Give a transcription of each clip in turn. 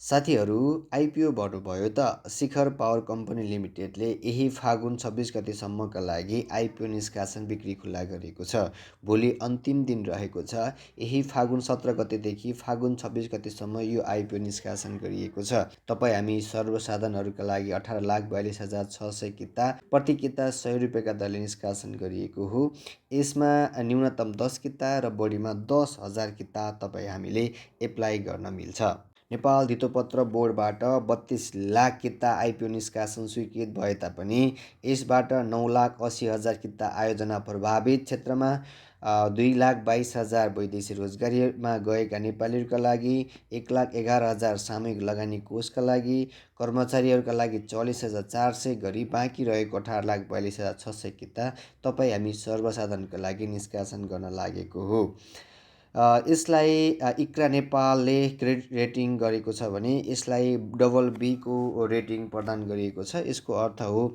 साथीहरू, आइपिओ भन्नुभयो त शिखर पावर कम्पनी लिमिटेडले यही फागुन 26 गतेसम्मका लागि आइपिओ निष्कासन बिक्री खुला गरेको छ। भोलि अन्तिम दिन रहेको छ। यही फागुन 17 गतेदेखि फागुन 26 गतेसम्म यो आइपिओ निष्कासन गरिएको छ। तपाईँ हामी सर्वसाधारणहरूका लागि 18,42,600 किता प्रति किता 100 रुपियाँका दरले निष्कासन गरिएको हो। यसमा न्यूनतम 10 किता र बढीमा 10,000 किता तपाईँ हामीले एप्लाई गर्न मिल्छ। नेपाल धितोपत्र बोर्डबाट 32 लाख किता आइपिओ निष्कासन स्वीकृत भए तापनि यसबाट 9,80,000 किता आयोजना प्रभावित क्षेत्रमा 2,22,000 वैदेशिक रोजगारीमा गएका नेपालीहरूका लागि 1,11,000 सामूहिक लगानी कोषका लागि कर्मचारीहरूका लागि 44,400 गरी बाँकी रहेको 18,42,600 किता तपाईँ हामी सर्वसाधारणका लागि निष्कासन गर्न लागेको हो। यसलाई इक्रा नेपालले क्रेडिट रेटिङ गरेको छ भने यसलाई BB को रेटिङ प्रदान गरिएको छ। यसको अर्थ हो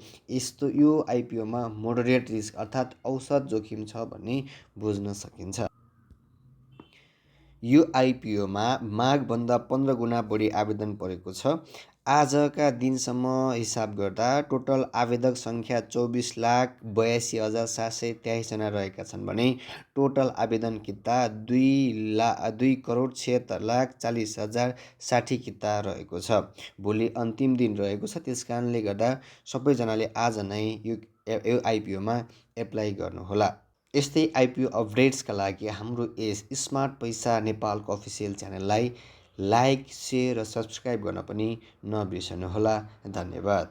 यो आइपिओमा मोडरेट रिस्क अर्थात् औसत जोखिम छ भन्ने बुझ्न सकिन्छ। यो आइपिओमा मागभन्दा 15 गुणा बढी आवेदन परेको छ। आजका दिनसम्म हिसाब गर्दा टोटल आवेदक सङ्ख्या 24,82,723 जना रहेका छन् भने टोटल आवेदन किता 2,76,40,60 किता रहेको छ। भोलि अन्तिम दिन रहेको छ। त्यस कारणले गर्दा सबैजनाले आज नै यो आइपिओमा एप्लाई गर्नुहोला। यस्तै आइपिओ अपडेट्सका लागि हाम्रो यस स्मार्ट पैसा नेपालको अफिसियल च्यानललाई लाइक, सेयर र सब्सक्राइब गर्न पनि नबिर्सनुहोला। धन्यवाद।